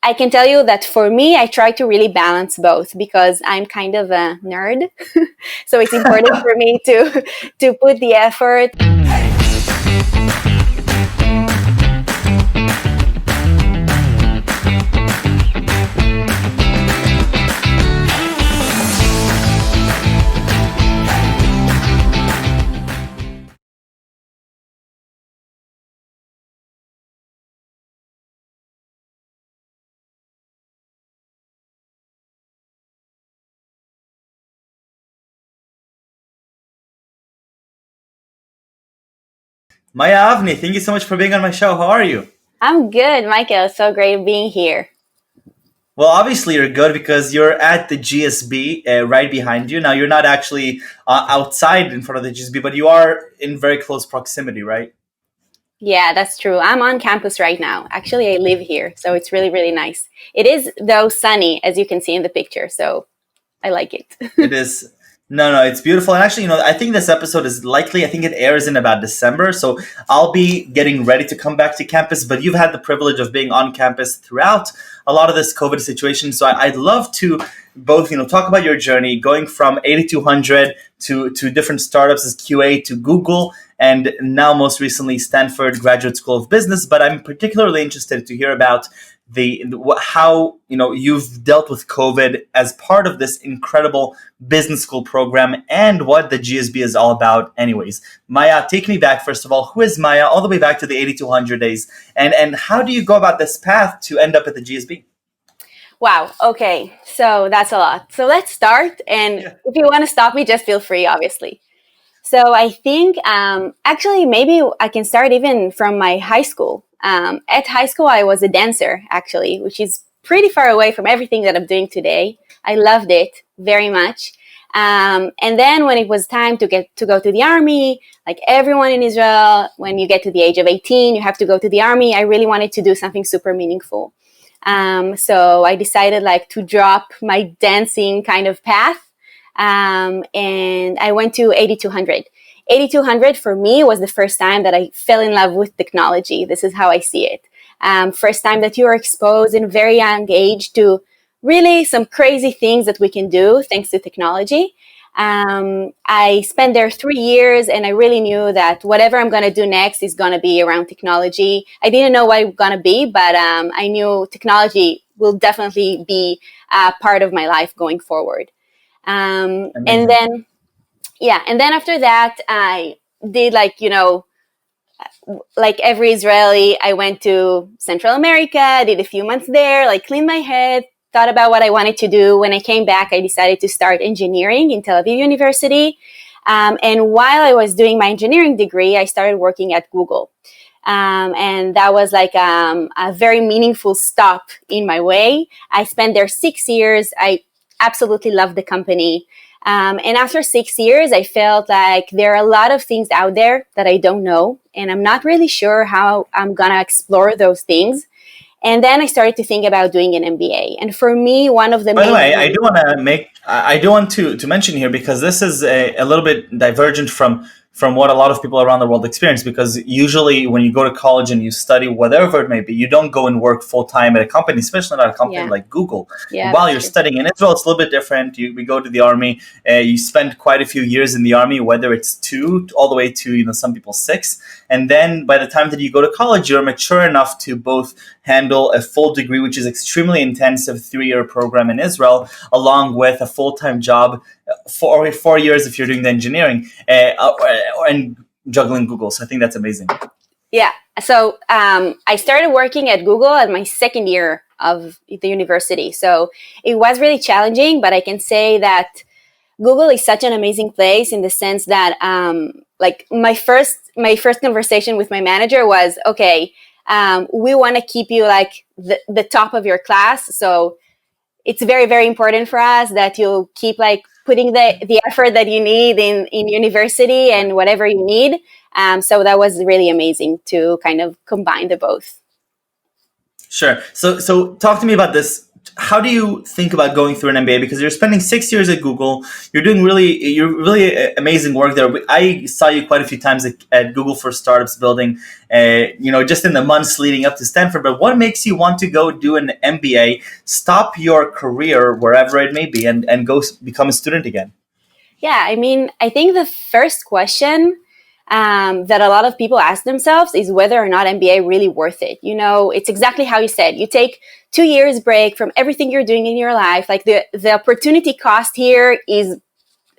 I can tell you that for me, I try to really balance both because I'm kind of a nerd. So it's important for me to put the effort. Maya, Avni, thank you so much for being on my show. How are you? I'm good, Michael. It's so great being here. Well, obviously you're good because you're at the GSB right behind you. Now you're not actually outside in front of the GSB, but you are in very close proximity, right? Yeah, that's true. I'm on campus right now. Actually, I live here, so it's really, really nice. It is, though, sunny, as you can see in the picture, so I like it. It is. No, no, it's beautiful. And actually, I think this episode is likely, I think it airs in about December. So I'll be getting ready to come back to campus. But you've had the privilege of being on campus throughout a lot of this COVID situation. So I'd love to both, talk about your journey going from 8200 to different startups as QA to Google, and now most recently Stanford Graduate School of Business. But I'm particularly interested to hear about how you've dealt with COVID as part of this incredible business school program and what the GSB is all about. Anyways, Maya, take me back first of all. Who is Maya? All the way back to the 8200 days, and how do you go about this path to end up at the GSB? Wow. Okay. So that's a lot. So let's start. And if you want to stop me, just feel free, obviously. So I think actually maybe I can start even from my high school. At high school, I was a dancer, actually, which is pretty far away from everything that I'm doing today. I loved it very much. And then when it was time to go to the army, like everyone in Israel, when you get to the age of 18, you have to go to the army. I really wanted to do something super meaningful. So I decided to drop my dancing kind of path. And I went to 8200. 8200 for me was the first time that I fell in love with technology. This is how I see it. First time that you are exposed in a very young age to really some crazy things that we can do thanks to technology. I spent there 3 years and I really knew that whatever I'm going to do next is going to be around technology. I didn't know what it was going to be, but I knew technology will definitely be part of my life going forward. And then after that, I did like every Israeli, I went to Central America, did a few months there, cleaned my head, thought about what I wanted to do. When I came back, I decided to start engineering in Tel Aviv University. And while I was doing my engineering degree, I started working at Google. And that was a very meaningful stop in my way. I spent there 6 years. I absolutely loved the company. And after 6 years, I felt like there are a lot of things out there that I don't know, and I'm not really sure how I'm going to explore those things. And then I started to think about doing an MBA. And for me, one of the By the way, I do want to mention here, because this is a little bit divergent from what a lot of people around the world experience, because usually when you go to college and you study whatever it may be, you don't go and work full time at a company, especially not a company like Google. Yeah, while you're studying in Israel, it's a little bit different. We go to the army, you spend quite a few years in the army, whether it's 2 all the way to some people 6, and then by the time that you go to college, you're mature enough to both handle a full degree, which is extremely intensive 3-year program in Israel, along with a full-time job for 4 years if you're doing the engineering, and juggling Google. So I think that's amazing. Yeah. So I started working at Google at my second year of the university. So it was really challenging, but I can say that Google is such an amazing place in the sense that my first conversation with my manager was, okay, we want to keep you the top of your class. So it's very, very important for us that you keep putting the effort that you need in university and whatever you need. So that was really amazing to kind of combine the both. Sure. So talk to me about this how do you think about going through an MBA? Because you're spending 6 years at Google, you're really amazing work there. I saw you quite a few times at Google for Startups building, just in the months leading up to Stanford. But what makes you want to go do an MBA, stop your career wherever it may be, and go become a student again? Yeah, I mean, I think the first question that a lot of people ask themselves is whether or not MBA really worth it. It's exactly how you said. You take 2 years break from everything you're doing in your life. Like the opportunity cost here is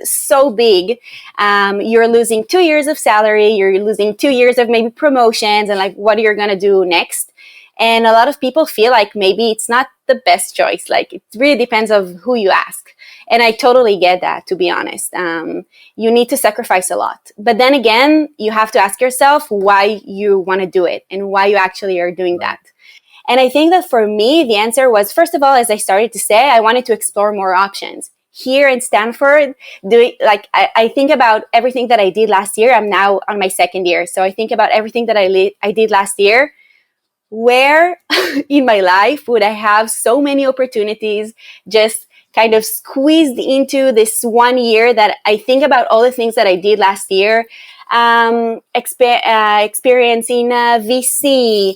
so big. You're losing 2 years of salary. You're losing 2 years of maybe promotions and like what you're going to do next. And a lot of people feel like maybe it's not the best choice. Like it really depends on who you ask. And I totally get that, to be honest. You need to sacrifice a lot. But then again, you have to ask yourself why you want to do it and why you actually are doing that. And I think that for me, the answer was, first of all, as I started to say, I wanted to explore more options. Here in Stanford, I think about everything that I did last year. I'm now on my second year. So I think about everything that I did last year. Where in my life would I have so many opportunities just kind of squeezed into this 1 year that I think about all the things that I did last year, experience in VC,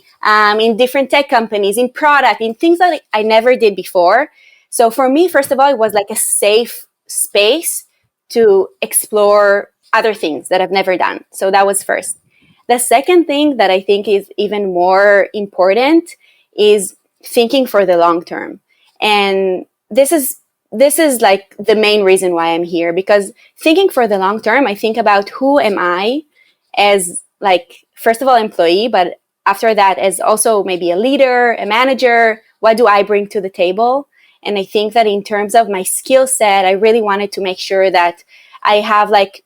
in different tech companies, in product, in things that I never did before. So for me, first of all, it was like a safe space to explore other things that I've never done. So that was first. The second thing that I think is even more important is thinking for the long term. And this is like the main reason why I'm here, because thinking for the long term, I think about who am I as, like, first of all, employee, but after that as also maybe a leader, a manager. What do I bring to the table? And I think that in terms of my skill set, I really wanted to make sure that I have like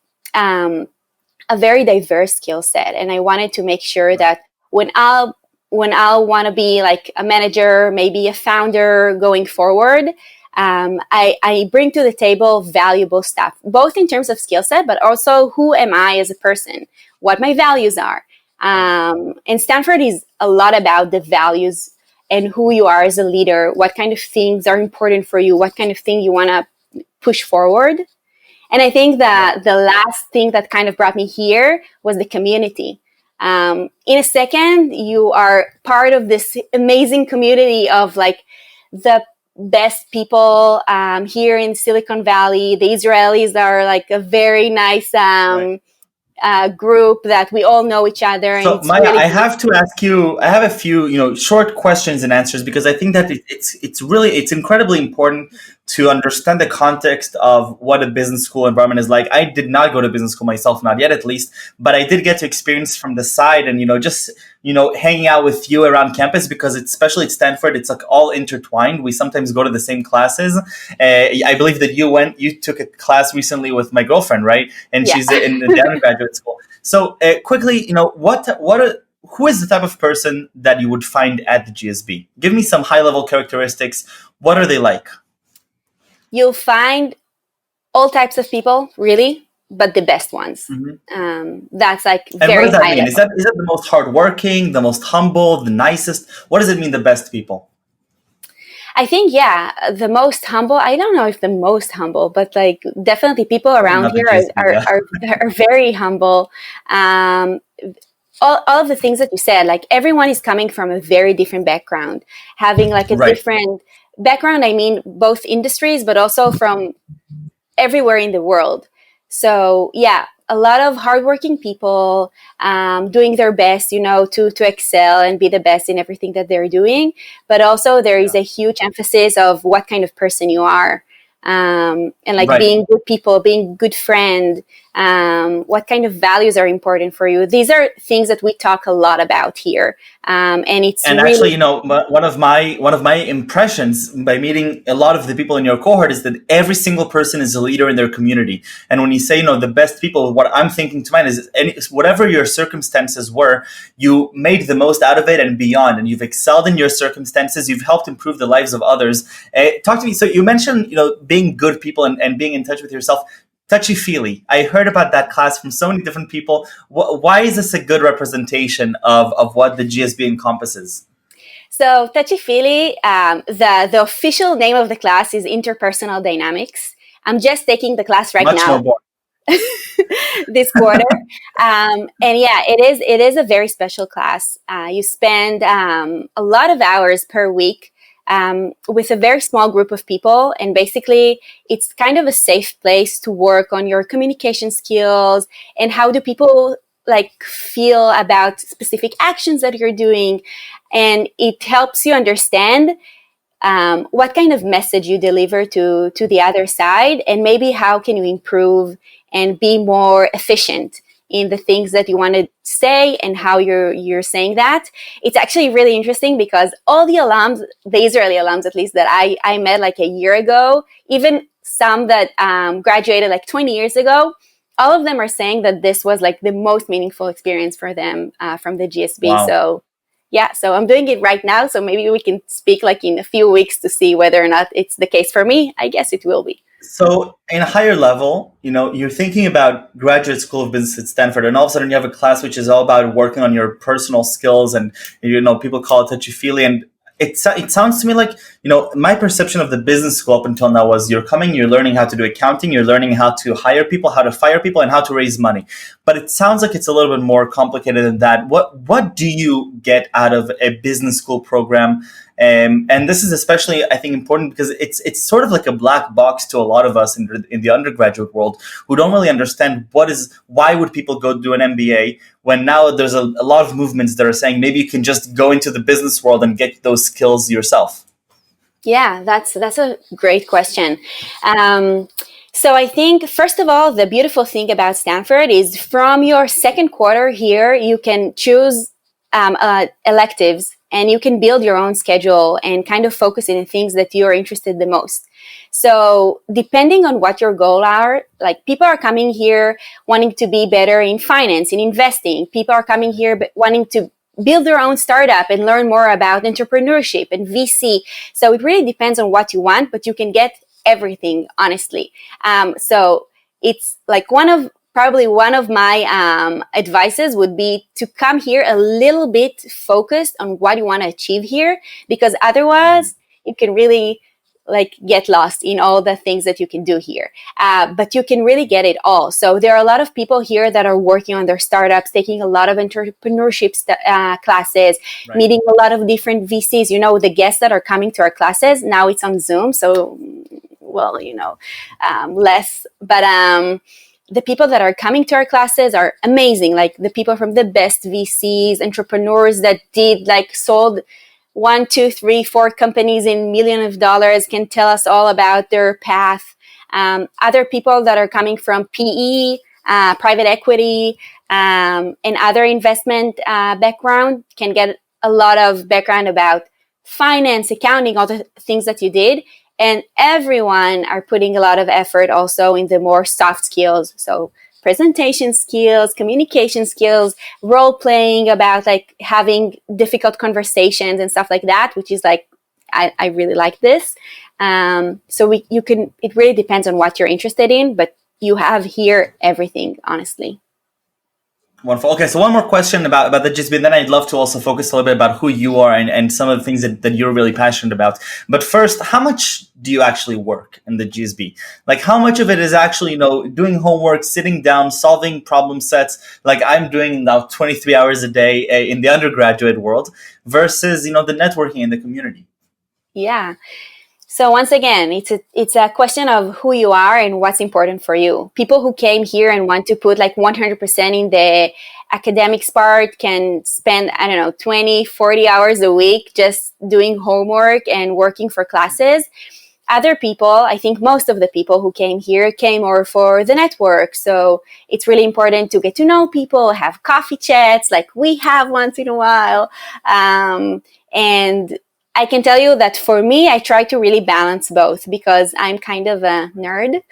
a very diverse skill set. And I wanted to make sure that when I'll want to be like a manager, maybe a founder going forward, I bring to the table valuable stuff, both in terms of skill set, but also who am I as a person, what my values are. And Stanford is a lot about the values and who you are as a leader, what kind of things are important for you, what kind of thing you want to push forward. And I think that the last thing that kind of brought me here was the community. In a second, you are part of this amazing community of like the best people here in Silicon Valley. The Israelis are like a very nice group that we all know each other. So, And it's Maya, really I have to ask you. I have a few, short questions and answers, because I think that it's incredibly important to understand the context of what a business school environment is like. I did not go to business school myself, not yet at least, but I did get to experience from the side, and just hanging out with you around campus, because especially at Stanford, it's like all intertwined. We sometimes go to the same classes. I believe that you took a class recently with my girlfriend, right? And she's in the undergraduate school. So quickly, who is the type of person that you would find at the GSB? Give me some high level characteristics. What are they like? You'll find all types of people, really, but the best ones. That's like And very what does that high mean? level. Is that the most hardworking, the most humble, the nicest? What does it mean, the best people? I think, the most humble, I don't know if the most humble, but like definitely people around Not the here GSB, yeah. are very humble. All of the things that you said, like everyone is coming from a very different background, having like a Right. different background. I mean, both industries, but also from everywhere in the world. So a lot of hardworking people doing their best, to excel and be the best in everything that they're doing. But also there is a huge emphasis of what kind of person you are. And like Right. being good people, being good friend, what kind of values are important for you. These are things that we talk a lot about here. And Actually, one of my impressions by meeting a lot of the people in your cohort is that every single person is a leader in their community. And when you say, the best people, what I'm thinking to mind is whatever your circumstances were, you made the most out of it and beyond, and you've excelled in your circumstances. You've helped improve the lives of others. Talk to me. So you mentioned, being good people and being in touch with yourself. Touchy Feely. I heard about that class from so many different people. Why is this a good representation of what the GSB encompasses? So Touchy Feely, the official name of the class is Interpersonal Dynamics. I'm just taking the class right Much more now boring. this quarter, and yeah, it is a very special class. You spend a lot of hours per week with a very small group of people, and basically, it's kind of a safe place to work on your communication skills and how do people like feel about specific actions that you're doing, and it helps you understand what kind of message you deliver to the other side, and maybe how can you improve and be more efficient in the things that you want to say and how you're saying that. It's actually really interesting because all the alums, the Israeli alums at least, that I met like a year ago, even some that graduated like 20 years ago, all of them are saying that this was like the most meaningful experience for them from the GSB. Wow. So yeah, so I'm doing it right now. So maybe we can speak like in a few weeks to see whether or not it's the case for me. I guess it will be. So, in a higher level, you're thinking about graduate school of business at Stanford, and all of a sudden you have a class which is all about working on your personal skills, and people call it touchy feely, and it sounds to me like my perception of the business school up until now was you're coming, you're learning how to do accounting, you're learning how to hire people, how to fire people, and how to raise money. But it sounds like it's a little bit more complicated than that. What do you get out of a business school program? And this is especially, I think, important because it's sort of like a black box to a lot of us in the undergraduate world who don't really understand why would people go do an MBA when now there's a lot of movements that are saying maybe you can just go into the business world and get those skills yourself. Yeah, that's a great question. So I think, first of all, the beautiful thing about Stanford is from your second quarter here, you can choose electives and you can build your own schedule and kind of focus in the things that you're interested the most. So depending on what your goals are, like people are coming here wanting to be better in finance, in investing. People are coming here wanting to build their own startup and learn more about entrepreneurship and VC. So it really depends on what you want, but you can get everything, honestly. So it's like probably one of my advices would be to come here a little bit focused on what you want to achieve here, because otherwise you can really like get lost in all the things that you can do here. But you can really get it all. So there are a lot of people here that are working on their startups, taking a lot of entrepreneurship classes, right, meeting a lot of different VCs. The guests that are coming to our classes, now it's on Zoom. So, well, less, but the people that are coming to our classes are amazing. Like the people from the best VCs, entrepreneurs that sold 1, 2, 3, 4 companies in millions of dollars can tell us all about their path. Other people that are coming from PE, private equity, and other investment background can get a lot of background about finance, accounting, all the things that you did. And everyone are putting a lot of effort also in the more soft skills. So presentation skills, communication skills, role playing, about like having difficult conversations and stuff like that, which is like, I really like this. So it really depends on what you're interested in, but you have here everything, honestly. Wonderful. Okay, so one more question about the GSB, and then I'd love to also focus a little bit about who you are and some of the things that you're really passionate about. But first, how much do you actually work in the GSB? Like, how much of it is actually, doing homework, sitting down, solving problem sets, like I'm doing now 23 hours a day in the undergraduate world, versus, the networking in the community? Yeah. So once again, it's a question of who you are and what's important for you. People who came here and want to put like 100% in the academics part can spend, 20, 40 hours a week just doing homework and working for classes. Other people, I think most of the people who came here came more for the network. So it's really important to get to know people, have coffee chats like we have once in a while. And I can tell you that for me, I try to really balance both because I'm kind of a nerd.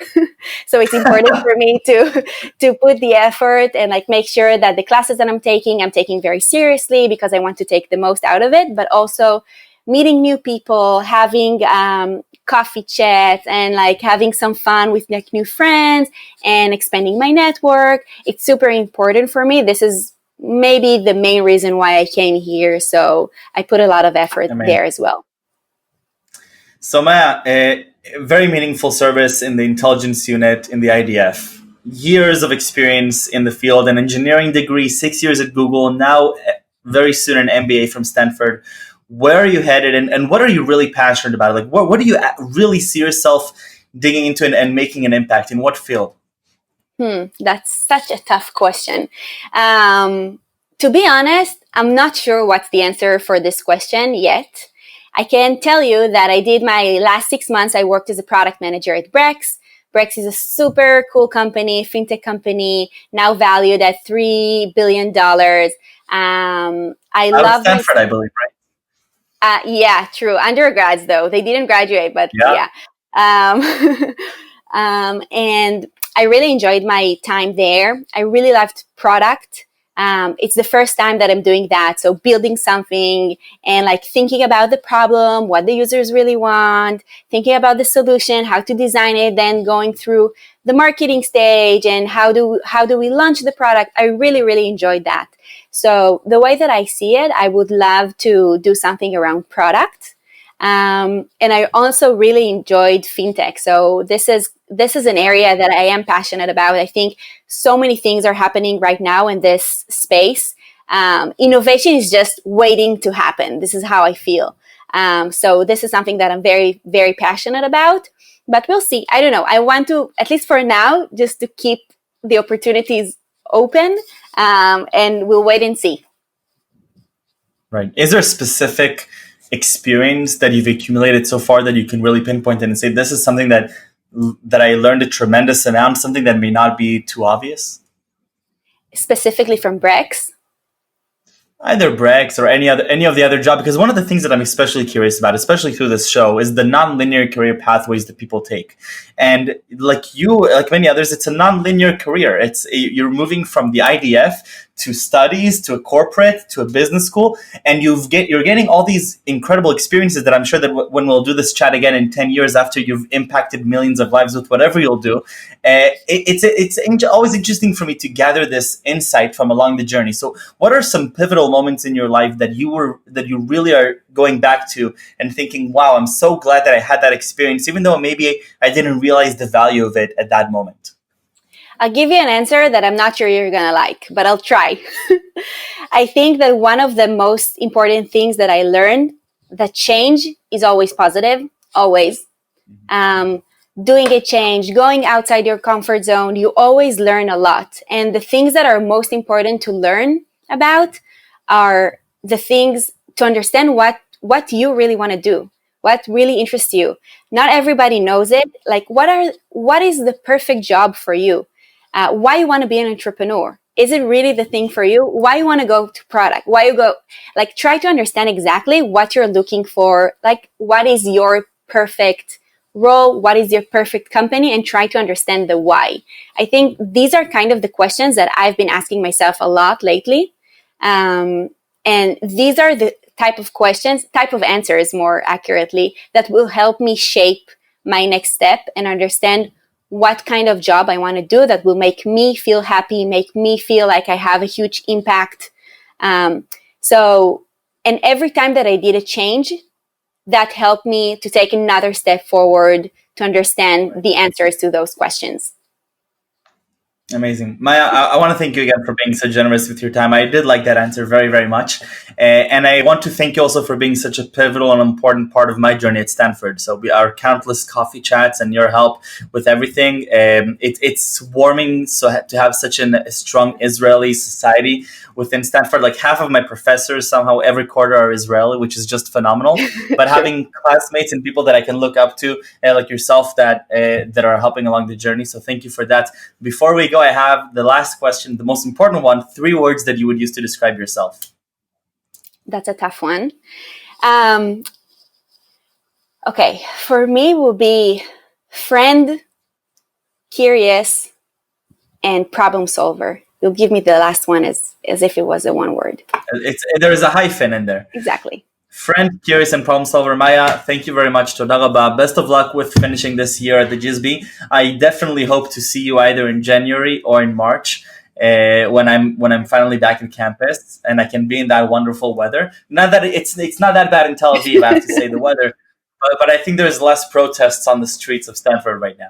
So it's important for me to put the effort and like make sure that the classes that I'm taking very seriously because I want to take the most out of it, but also meeting new people, having coffee chats and like having some fun with like new friends and expanding my network. It's super important for me. This is maybe the main reason why I came here. So I put a lot of effort there as well. So Maya, a very meaningful service in the intelligence unit in the IDF. Years of experience in the field, an engineering degree, 6 years at Google, now very soon an MBA from Stanford. Where are you headed, and what are you really passionate about? Like, what do you really see yourself digging into and making an impact? In what field? That's such a tough question. To be honest, I'm not sure what's the answer for this question yet. I can tell you that I did my last 6 months, I worked as a product manager at Brex. Brex is a super cool company, fintech company, now valued at $3 billion. I love Stanford, I believe, right? Yeah, true. Undergrads, though. They didn't graduate, but yeah. And I really enjoyed my time there. I really loved product. It's the first time that I'm doing that. So building something and like thinking about the problem, what the users really want, thinking about the solution, how to design it, then going through the marketing stage and how do we launch the product. I really, really enjoyed that. So the way that I see it, I would love to do something around product. And I also really enjoyed fintech. So this is an area that I am passionate about. I think so many things are happening right now in this space. Innovation is just waiting to happen. This is how I feel. So this is something that I'm very, very passionate about. But we'll see. I don't know. I want to, at least for now, just to keep the opportunities open, and we'll wait and see. Right. Is there a specific experience that you've accumulated so far that you can really pinpoint and say, this is something that I learned a tremendous amount, something that may not be too obvious? Specifically from Brex? Either Brex or any of the other job, because one of the things that I'm especially curious about, especially through this show, is the non-linear career pathways that people take. And like many others, it's a non-linear career. You're moving from the IDF to studies, to a corporate, to a business school, and you're getting all these incredible experiences that I'm sure that when we'll do this chat again in 10 years after you've impacted millions of lives with whatever you'll do, it's always interesting for me to gather this insight from along the journey. So what are some pivotal moments in your life that you really are going back to and thinking, wow, I'm so glad that I had that experience, even though maybe I didn't realize the value of it at that moment? I'll give you an answer that I'm not sure you're going to like, but I'll try. I think that one of the most important things that I learned, that change is always positive, always. Doing a change, going outside your comfort zone, you always learn a lot. And the things that are most important to learn about are the things to understand what you really want to do, what really interests you. Not everybody knows it. Like, what is the perfect job for you? Why you want to be an entrepreneur? Is it really the thing for you? Why you want to go to product? Why you go, like, try to understand exactly what you're looking for. Like, what is your perfect role? What is your perfect company? And try to understand the why. I think these are kind of the questions that I've been asking myself a lot lately. And these are the type of answers more accurately, that will help me shape my next step and understand what kind of job I want to do that will make me feel happy, make me feel like I have a huge impact. And every time that I did a change, that helped me to take another step forward to understand the answers to those questions. Amazing. Maya, I want to thank you again for being so generous with your time. I did like that answer very, very much. And I want to thank you also for being such a pivotal and important part of my journey at Stanford. So our countless coffee chats and your help with everything. It's warming to have such a strong Israeli society within Stanford. Like half of my professors somehow every quarter are Israeli, which is just phenomenal. But having classmates and people that I can look up to, like yourself, that are helping along the journey. So thank you for that. Before we go, I have the last question, the most important one, 3 words that you would use to describe yourself. That's a tough one. Okay, for me it will be friend, curious, and problem solver. You'll give me the last one as if it was a one word. There is a hyphen in there. Exactly. Friend, curious, and problem solver. Maya, thank you very much. Toda rabba. Best of luck with finishing this year at the GSB. I definitely hope to see you either in January or in March. when I'm finally back in campus and I can be in that wonderful weather. Not that it's not that bad in Tel Aviv, I have to say, the weather, but I think there's less protests on the streets of Stanford right now.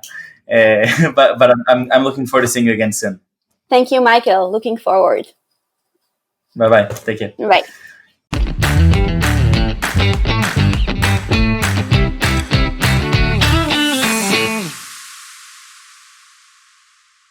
But I'm looking forward to seeing you again soon. Thank you, Michael. Looking forward. Bye bye. Take care. Bye.